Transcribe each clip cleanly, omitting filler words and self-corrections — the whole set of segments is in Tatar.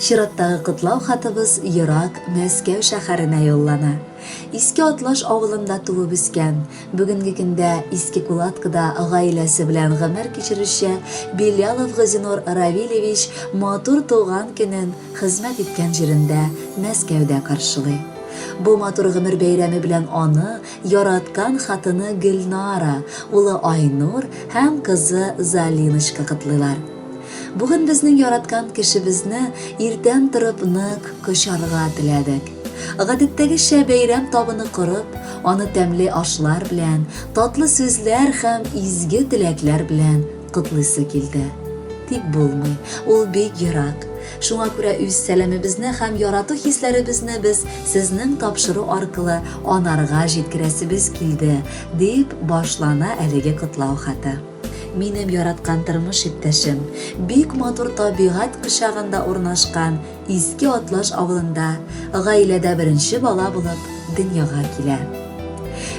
Чираттагы кытлау хатыбыз Ирак, Мәскәү шәһәренә юллана. Иске Атлаш авылында туып үскән. Бүгенге көндә Иске Кулаткада гаиләсе белән гомер кичерүче Белялов Газинур Равильевич матур туган көнен хезмәт иткән җирендә Мәскәүдә каршылый. Бу матур гомер бәйрәме белән аны яраткан хатыны Гөлнара, улы Айнур һәм кызы Залиночка котлыйлар. Бүген безнең яраткан кешебезне иртән торып нык кочарга теләдек. Гадәттәгечә бәйрәм табыны корып, аны тәмле ашлар белән, татлы сүзләр һәм изге теләкләр белән котлыйсы килде. Тик булмый, ул бик ерак. Шуңа күрә үз сәламебезне һәм ярату хисләребезне без сезнең тапшыру аркылы анарга җиткерәсебез килде, дип башлана әлеге котлау хаты. Минем яраткан тормыш иптәшем, бик матур табигать кочагында урнашкан Иске Атлаш авылында гаиләдә беренче бала булып дөньяга килә.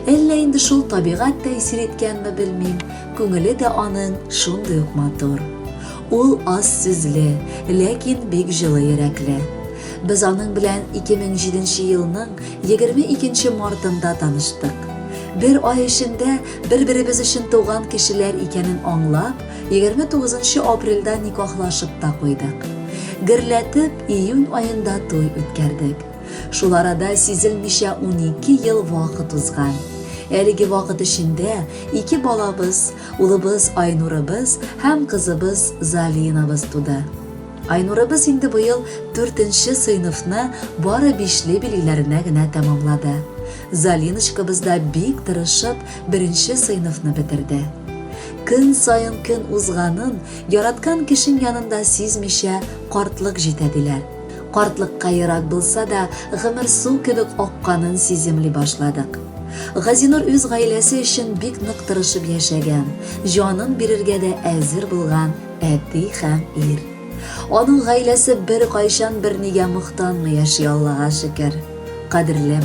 Әллә инде шул табигать тәэсир иткәнме белмим, күңеле дә аның шундый ук матур. Ул аз сүзле, ләкин бик җылы йөрәкле. Без аның белән 2007 елның 22 мартында таныштык. Bir ay эчендә бер-беребез өчен туган кешеләр икәнен аңлап, 29 апрельдә никахлашып та куйдык. Гөрләтеп, июнь айында туй үткәрдек. Шул арада сизелмичә 12 ел вакыт узган. Әлеге вакыт эчендә 2 балабыз, улыбыз Айнурыбыз һәм кызыбыз Залинабыз туды. Айнурыбыз инде быел 4нче сыйныфны бары 5ле билгеләренә генә тәмамлады. Залиночкабыз да бик тырышып 1нче сыйныфны бетерде. Көн сайын көн узганын яраткан кешем янында сизмичә картлык җитә диләр. Картлыкка ерак булса да гомер су кебек акканын сиземли башладык. Газинур үз гаиләсе өчен бик нык тырышып яшәгән, җанын бирергә дә әзер булган әти һәм ир. Аның гаиләсе бер кайчан бернигә мохтанмый яши, Аллага шөкер. Кадерлем,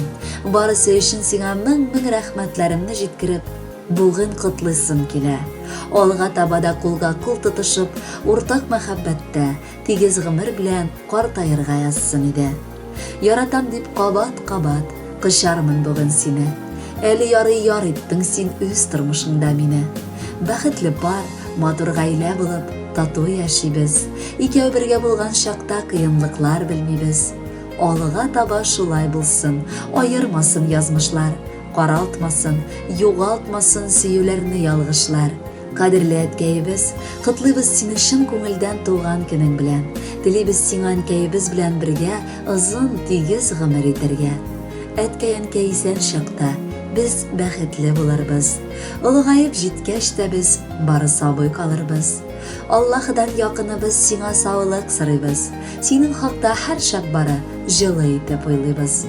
барысы өчен сиңа мең рәхмәтләремне җиткереп, бүген котлыйсым килә. Алга таба да кулга-кул тотышып, уртак мәхәббәттә, тигез гомер белән картаерга язсын иде. Яратам дип кабат-кабат кычармын бүген сине. Әле яр иттең син үз тормышыңда мине. Бәхетле пар, матур гаилә булып, тату яшибез. Икәү бергә булган чакта кыенлыклар белмибез. Алыга таба шулай булсын, айырмасын язмышлар, каралтмасын, югалтмасын сөюләрне ялгышлар. Кадерле әткәйбез, котлыйбыз сине чын күңелдән туган көнең белән. Телибез сиңа әнкәйбез белән бергә озын тигез гомер итәргә. Әткәй исән чакта без бәхетле булырбыз. Улыгаеп җиткәч тә без бары сабый калырбыз. Аллаһыдан якыныбыз сиңа саулык сорыйбыз. Синең хакта һәр чак бары җылы итеп уйлыйбыз.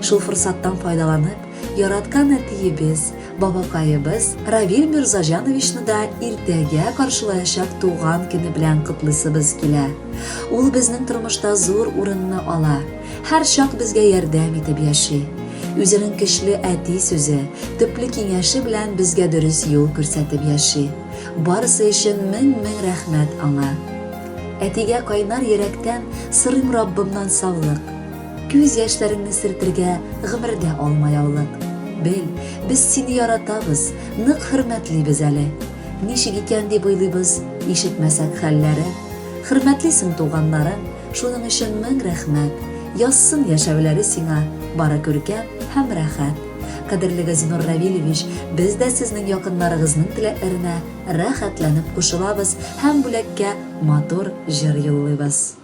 Шул форсаттан файдаланып, яраткан әтиебез, бабакайыбыз Равиль Мирзажановичны да иртәгә каршылаячак туган көне белән котлыйсыбыз килә. Ул безнең тормышта зур урынны ала. Һәр чак безгә ярдәм итеп яши. Үзенең көчле әти сүзе, төпле киңәше белән безгә дөрес юл күрсәтеп яши. Барысы өчен мең рәхмәт аңа. Әтигә кайнар йөрәктән сырым Раббымнан саулык. Күз яшьләреңне сөртергә гомердә алмаяулык. Бел, без сине яратабыз, нык хөрмәтлибез әле. Ничек икән дип уйлыйбыз, ишетмәсәк хәлләре. Хөрмәтлисең туганнарың, шуның өчен мең рәхмәт. Язсын яшәүләре сиңа бары күркәм һәм рәхәт. Кадерле Газинур Равильевич, без дә сезнең якыннарыгызның теләкләренә рәхәтләнеп кушылабыз һәм бүләккә матур җыр юллыйбыз.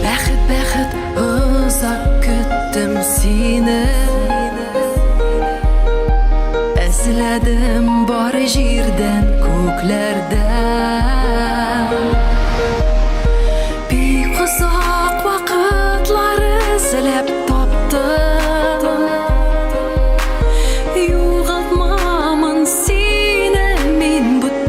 Бәхет, озак көттем сине. Эзләдем бары җирдән, күкләрдән. Бик озак вакытлар эзләп таптым. Югалтмамын сине мин бүтән.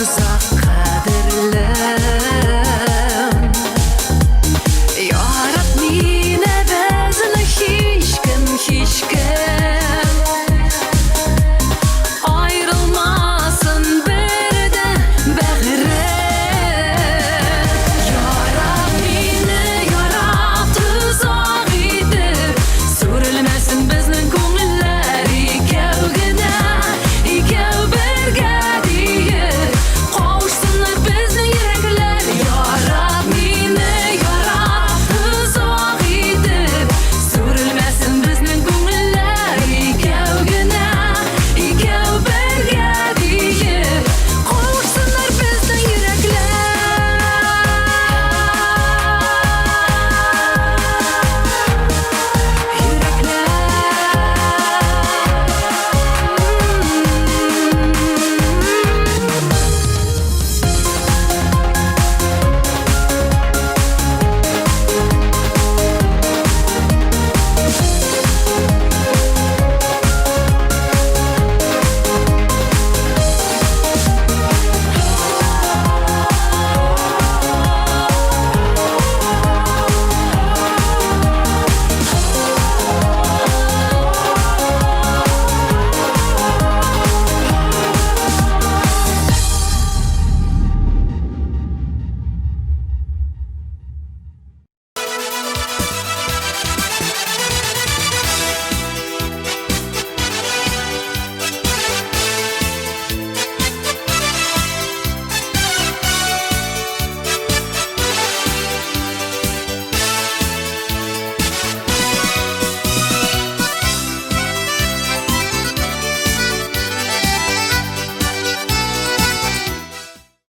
ызак